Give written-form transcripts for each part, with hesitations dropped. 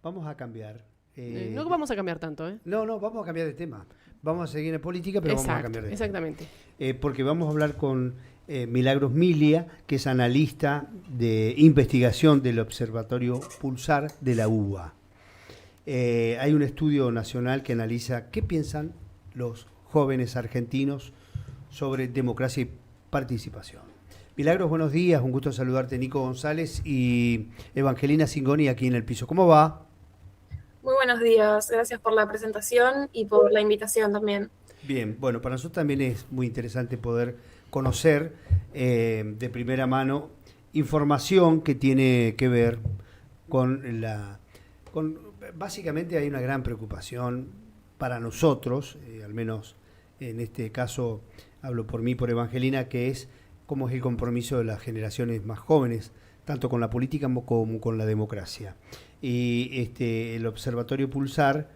vamos a cambiar. No vamos a cambiar tanto, ¿eh? No, vamos a cambiar de tema. Vamos a seguir en política, pero vamos a cambiar de tema. Exactamente. Porque vamos a hablar con Milagros Milia, que es analista de investigación del Observatorio Pulsar de la UBA. Hay un estudio nacional que analiza qué piensan los jóvenes argentinos sobre democracia y participación. Milagros, buenos días, un gusto saludarte. Nico González y Evangelina Cingoni aquí en el piso. ¿Cómo va? Muy buenos días, gracias por la presentación y por la invitación también. Bien, bueno, para nosotros también es muy interesante poder conocer de primera mano información que tiene que ver con básicamente hay una gran preocupación para nosotros, al menos en este caso hablo por mí, por Evangelina, que es cómo es el compromiso de las generaciones más jóvenes, tanto con la política como con la democracia. Y el Observatorio Pulsar,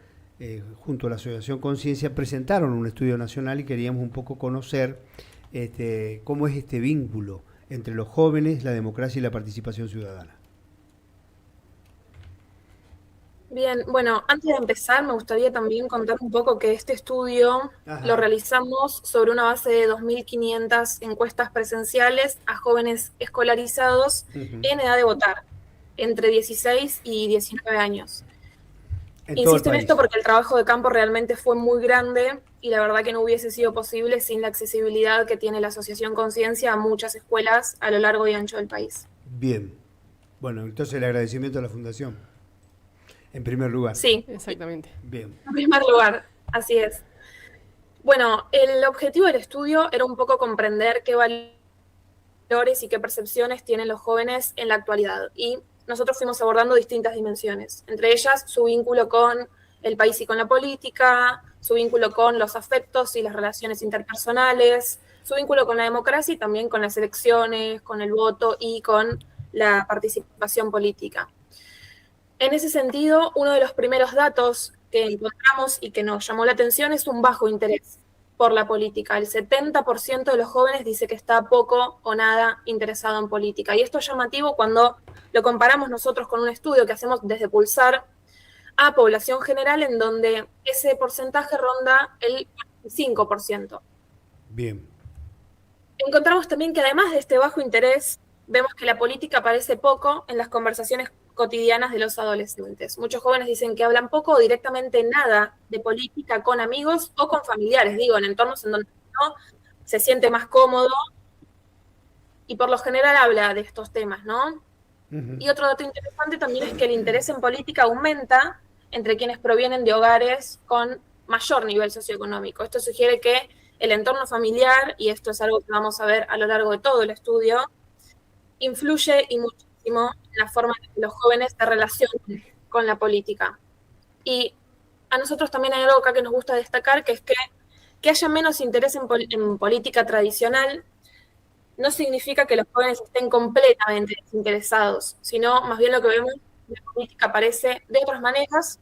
junto a la Asociación Conciencia, presentaron un estudio nacional y queríamos un poco conocer cómo es este vínculo entre los jóvenes, la democracia y la participación ciudadana. Bien, bueno, antes de empezar me gustaría también contar un poco que este estudio lo realizamos sobre una base de 2.500 encuestas presenciales a jóvenes escolarizados en edad de votar, entre 16 y 19 años. Insisto en esto porque el trabajo de campo realmente fue muy grande y la verdad que no hubiese sido posible sin la accesibilidad que tiene la Asociación Conciencia a muchas escuelas a lo largo y ancho del país. Bien, bueno, entonces el agradecimiento a la Fundación. En primer lugar. Sí, exactamente. Bien. En primer lugar, así es. Bueno, el objetivo del estudio era un poco comprender qué valores y qué percepciones tienen los jóvenes en la actualidad. Y nosotros fuimos abordando distintas dimensiones, entre ellas su vínculo con el país y con la política, su vínculo con los afectos y las relaciones interpersonales, su vínculo con la democracia y también con las elecciones, con el voto y con la participación política. En ese sentido, uno de los primeros datos que encontramos y que nos llamó la atención es un bajo interés por la política. El 70% de los jóvenes dice que está poco o nada interesado en política. Y esto es llamativo cuando lo comparamos nosotros con un estudio que hacemos desde Pulsar a población general, en donde ese porcentaje ronda el 5%. Bien. Encontramos también que además de este bajo interés, vemos que la política aparece poco en las conversaciones cotidianas de los adolescentes. Muchos jóvenes dicen que hablan poco o directamente nada de política con amigos o con familiares, digo, en entornos en donde uno se siente más cómodo y por lo general habla de estos temas, ¿no? Y otro dato interesante también es que el interés en política aumenta entre quienes provienen de hogares con mayor nivel socioeconómico. Esto sugiere que el entorno familiar, y esto es algo que vamos a ver a lo largo de todo el estudio, influye y muchísimo en la forma en que los jóvenes se relacionan con la política. Y a nosotros también hay algo acá que nos gusta destacar, que es que haya menos interés en política tradicional no significa que los jóvenes estén completamente desinteresados, sino más bien lo que vemos, la política aparece de otras maneras,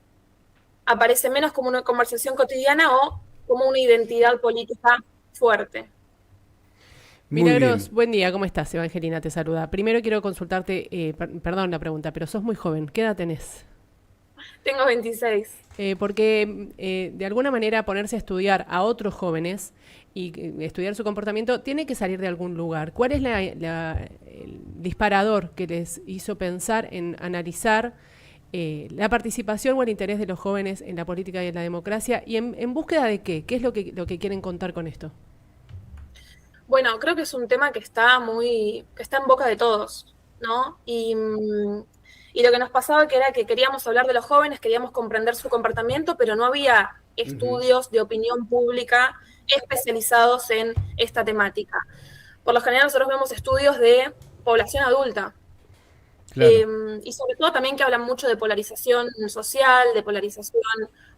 aparece menos como una conversación cotidiana o como una identidad política fuerte. Milagros, buen día, ¿cómo estás? Evangelina te saluda. Primero quiero consultarte, perdón la pregunta, pero sos muy joven, ¿qué edad tenés? Tengo 26. Porque de alguna manera ponerse a estudiar a otros jóvenes y estudiar su comportamiento tiene que salir de algún lugar. ¿Cuál es el disparador que les hizo pensar en analizar la participación o el interés de los jóvenes en la política y en la democracia? ¿Y en búsqueda de qué? ¿Qué es lo que quieren contar con esto? Bueno, creo que es un tema que está en boca de todos, ¿no? Y lo que nos pasaba que era que queríamos hablar de los jóvenes, queríamos comprender su comportamiento, pero no había estudios de opinión pública especializados en esta temática. Por lo general nosotros vemos estudios de población adulta. Claro. Y sobre todo también que hablan mucho de polarización social, de polarización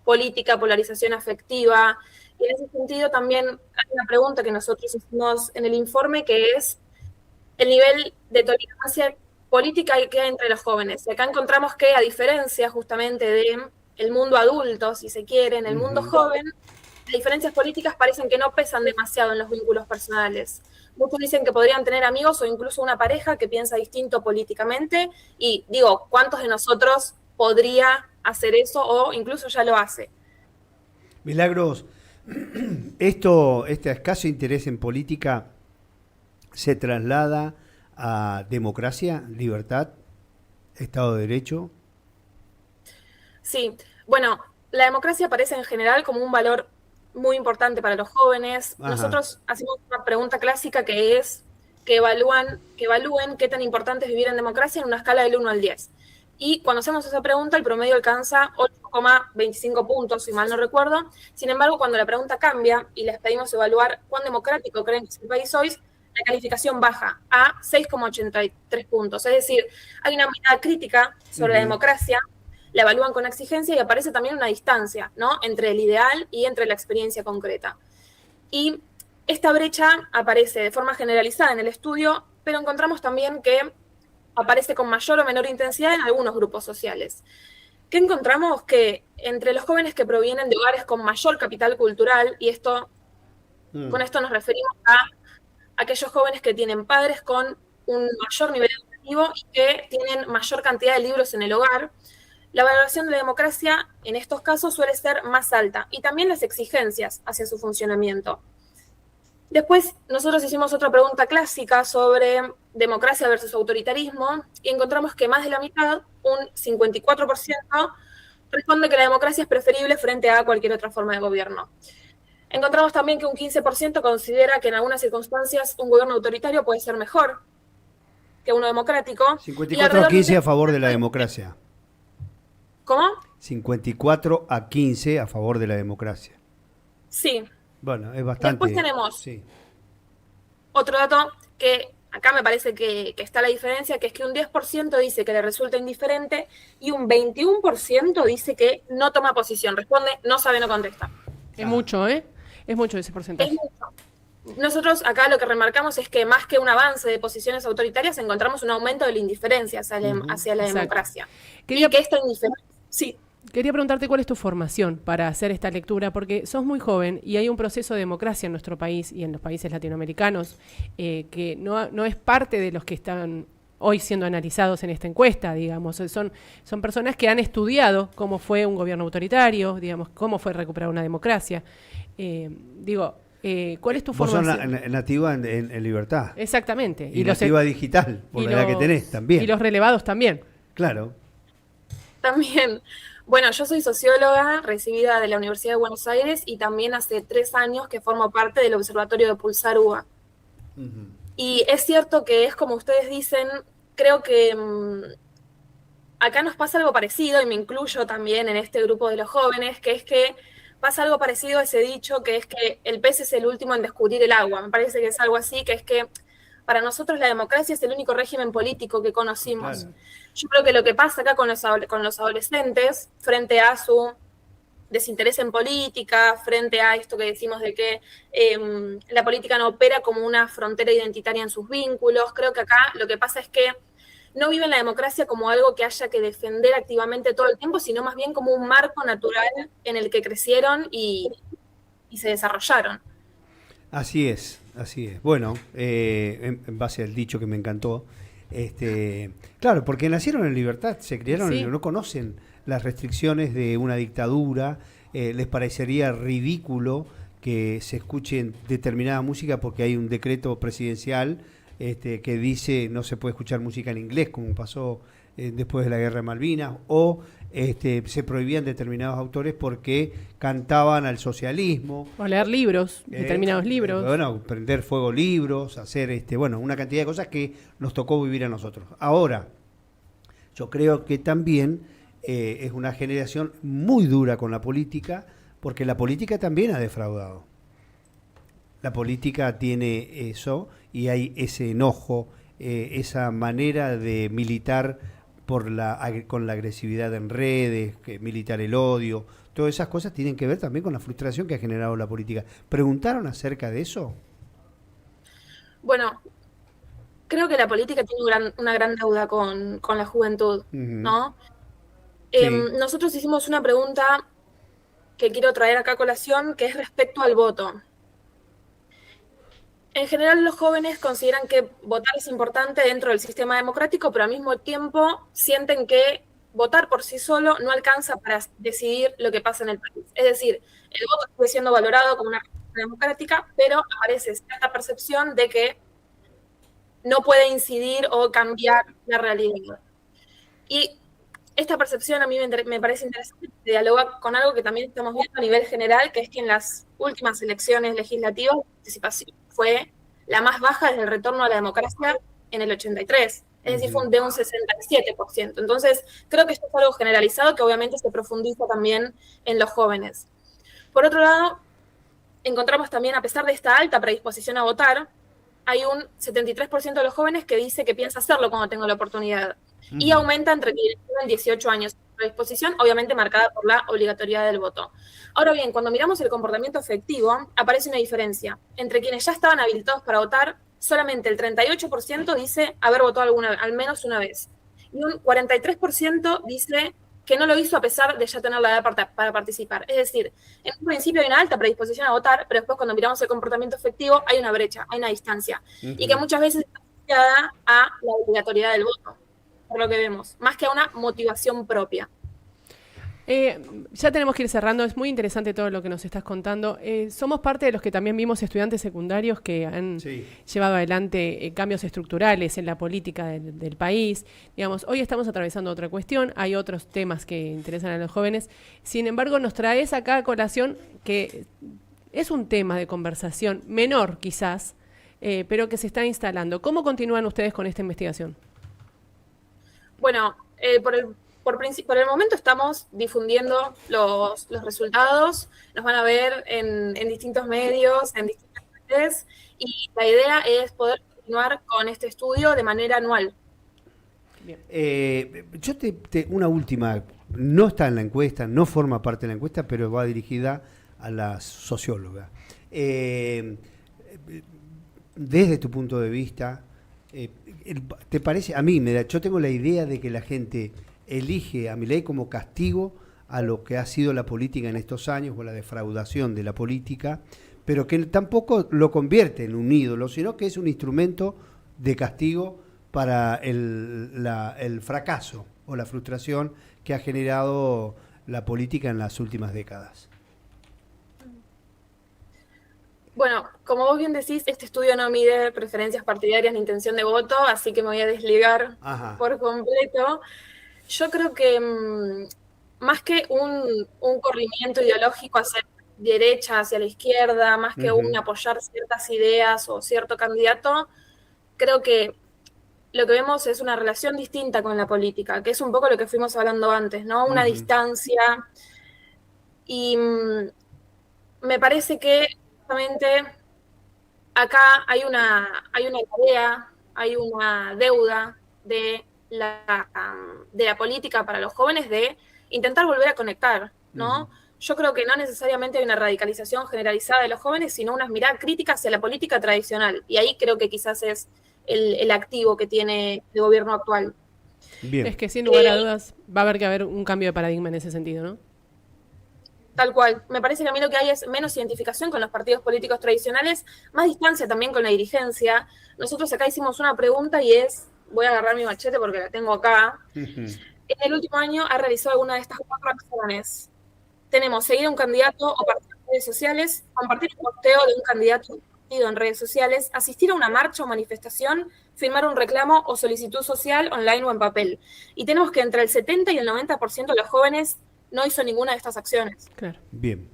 política, polarización afectiva. Y en ese sentido también hay una pregunta que nosotros hicimos en el informe, que es el nivel de tolerancia política que hay entre los jóvenes. Y acá encontramos que, a diferencia justamente del mundo adulto, si se quiere, en el mundo joven, las diferencias políticas parecen que no pesan demasiado en los vínculos personales. Muchos dicen que podrían tener amigos o incluso una pareja que piensa distinto políticamente. Y digo, ¿cuántos de nosotros podría hacer eso o incluso ya lo hace. Milagros, este escaso interés en política se traslada a democracia, libertad, Estado de Derecho. Sí, bueno, la democracia aparece en general como un valor muy importante para los jóvenes. Ajá. Nosotros hacemos una pregunta clásica que es que evalúen qué tan importante es vivir en democracia en una escala del 1 al 10. Y cuando hacemos esa pregunta, el promedio alcanza 8,25 puntos, si mal no recuerdo. Sin embargo, cuando la pregunta cambia y les pedimos evaluar cuán democrático creen que es el país hoy, la calificación baja a 6,83 puntos. Es decir, hay una mirada crítica sobre la democracia, la evalúan con exigencia y aparece también una distancia, ¿no?, entre el ideal y entre la experiencia concreta. Y esta brecha aparece de forma generalizada en el estudio, pero encontramos también que aparece con mayor o menor intensidad en algunos grupos sociales. ¿Qué encontramos? Que entre los jóvenes que provienen de hogares con mayor capital cultural, y con esto nos referimos a aquellos jóvenes que tienen padres con un mayor nivel educativo y que tienen mayor cantidad de libros en el hogar, la valoración de la democracia en estos casos suele ser más alta y también las exigencias hacia su funcionamiento. Después nosotros hicimos otra pregunta clásica sobre democracia versus autoritarismo y encontramos que más de la mitad, un 54%, responde que la democracia es preferible frente a cualquier otra forma de gobierno. Encontramos también que un 15% considera que en algunas circunstancias un gobierno autoritario puede ser mejor que uno democrático. 54-15 a favor de la democracia. ¿Cómo? 54 a 15 a favor de la democracia. Sí. Bueno, es bastante. Después tenemos otro dato que acá me parece que está la diferencia, que es que un 10% dice que le resulta indiferente y un 21% dice que no toma posición, responde, no sabe, no contesta. Es mucho, ¿eh? Es mucho ese porcentaje. Es mucho. Nosotros acá lo que remarcamos es que más que un avance de posiciones autoritarias, encontramos un aumento de la indiferencia hacia la democracia. Y que esta indiferencia... Sí. Quería preguntarte cuál es tu formación para hacer esta lectura, porque sos muy joven y hay un proceso de democracia en nuestro país y en los países latinoamericanos que no es parte de los que están hoy siendo analizados en esta encuesta, digamos. Son personas que han estudiado cómo fue un gobierno autoritario, digamos, cómo fue recuperar una democracia. ¿Cuál es tu formación? Vos sos nativa en libertad. Exactamente. Y nativa digital, por la edad que tenés también. Y los relevados también. Claro. También. Bueno, yo soy socióloga, recibida de la Universidad de Buenos Aires y también hace 3 años que formo parte del Observatorio de Pulsar UBA. Y es cierto que es como ustedes dicen, creo que acá nos pasa algo parecido, y me incluyo también en este grupo de los jóvenes, que es que pasa algo parecido a ese dicho, que es que el pez es el último en descubrir el agua. Me parece que es algo así, que es que para nosotros la democracia es el único régimen político que conocimos. Claro. Yo creo que lo que pasa acá con los adolescentes, frente a su desinterés en política, frente a esto que decimos de que la política no opera como una frontera identitaria en sus vínculos, creo que acá lo que pasa es que no viven la democracia como algo que haya que defender activamente todo el tiempo, sino más bien como un marco natural en el que crecieron y se desarrollaron. Así es, así es. Bueno, en base al dicho que me encantó, claro, porque nacieron en libertad, se criaron, no conocen las restricciones de una dictadura, les parecería ridículo que se escuche determinada música porque hay un decreto presidencial que dice no se puede escuchar música en inglés, como pasó después de la Guerra de Malvinas, o se prohibían determinados autores porque cantaban al socialismo. O leer libros, determinados libros. Bueno, prender fuego libros, hacer una cantidad de cosas que nos tocó vivir a nosotros. Ahora, yo creo que también es una generación muy dura con la política, porque la política también ha defraudado. La política tiene eso y hay ese enojo, esa manera de militar con la agresividad en redes, militar el odio, todas esas cosas tienen que ver también con la frustración que ha generado la política. ¿Preguntaron acerca de eso? Bueno, creo que la política tiene una gran deuda con la juventud, ¿no? Sí. Nosotros hicimos una pregunta que quiero traer acá a colación, que es respecto al voto. En general, los jóvenes consideran que votar es importante dentro del sistema democrático, pero al mismo tiempo sienten que votar por sí solo no alcanza para decidir lo que pasa en el país. Es decir, el voto sigue siendo valorado como una respuesta democrática, pero aparece cierta percepción de que no puede incidir o cambiar la realidad. Y esta percepción a mí me parece interesante, dialoga con algo que también estamos viendo a nivel general, que es que en las últimas elecciones legislativas la participación fue la más baja desde el retorno a la democracia en el 83. Es decir, fue de un 67%. Entonces, creo que esto es algo generalizado que obviamente se profundiza también en los jóvenes. Por otro lado, encontramos también, a pesar de esta alta predisposición a votar, hay un 73% de los jóvenes que dice que piensa hacerlo cuando tenga la oportunidad. Y aumenta entre 19 y 18 años. Predisposición, obviamente marcada por la obligatoriedad del voto. Ahora bien, cuando miramos el comportamiento efectivo, aparece una diferencia. Entre quienes ya estaban habilitados para votar, solamente el 38% dice haber votado al menos una vez. Y un 43% dice que no lo hizo a pesar de ya tener la edad para participar. Es decir, en un principio hay una alta predisposición a votar, pero después cuando miramos el comportamiento efectivo hay una brecha, hay una distancia. Y que muchas veces está asociada a la obligatoriedad del voto, por lo que vemos, más que a una motivación propia. Ya tenemos que ir cerrando, es muy interesante todo lo que nos estás contando. Somos parte de los que también vimos estudiantes secundarios que han llevado adelante cambios estructurales en la política del país. Digamos, hoy estamos atravesando otra cuestión, hay otros temas que interesan a los jóvenes. Sin embargo, nos traes acá a colación que es un tema de conversación menor quizás, pero que se está instalando. ¿Cómo continúan ustedes con esta investigación? Bueno, por el momento estamos difundiendo los resultados, nos van a ver en distintos medios, en distintas redes, y la idea es poder continuar con este estudio de manera anual. Bien. Yo una última, no está en la encuesta, no forma parte de la encuesta, pero va dirigida a la socióloga. Desde tu punto de vista, ¿te parece? A mí, yo tengo la idea de que la gente elige a Milei como castigo a lo que ha sido la política en estos años, o la defraudación de la política, pero que tampoco lo convierte en un ídolo, sino que es un instrumento de castigo para el fracaso o la frustración que ha generado la política en las últimas décadas. Bueno, como vos bien decís, este estudio no mide preferencias partidarias ni intención de voto, así que me voy a desligar por completo. Yo creo que más que un corrimiento ideológico hacia la derecha, hacia la izquierda, más que un apoyar ciertas ideas o cierto candidato, creo que lo que vemos es una relación distinta con la política, que es un poco lo que fuimos hablando antes, ¿no? Una distancia. Y me parece que justamente acá hay una tarea, hay una deuda de la política para los jóvenes de intentar volver a conectar, ¿no? Yo creo que no necesariamente hay una radicalización generalizada de los jóvenes, sino una mirada crítica hacia la política tradicional. Y ahí creo que quizás es el activo que tiene el gobierno actual. Bien. Es que sin lugar a dudas va a haber que haber un cambio de paradigma en ese sentido, ¿no? Tal cual. Me parece que a mí lo que hay es menos identificación con los partidos políticos tradicionales, más distancia también con la dirigencia. Nosotros acá hicimos una pregunta y voy a agarrar mi machete porque la tengo acá. En el último año ha realizado alguna de estas 4 acciones. Tenemos seguir a un candidato o partir en redes sociales, compartir un posteo de un candidato en redes sociales, asistir a una marcha o manifestación, firmar un reclamo o solicitud social online o en papel. Y tenemos que entre el 70 y el 90% de los jóvenes no hizo ninguna de estas acciones. Claro. Bien,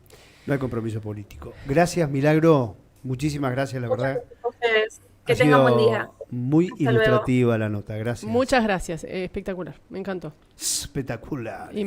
no hay compromiso político. Gracias, Milagro. Muchísimas gracias, la verdad. Gracias a ustedes. Que tengan buen día. Muy ilustrativa la nota, gracias. Muchas gracias, espectacular, me encantó. Espectacular. Y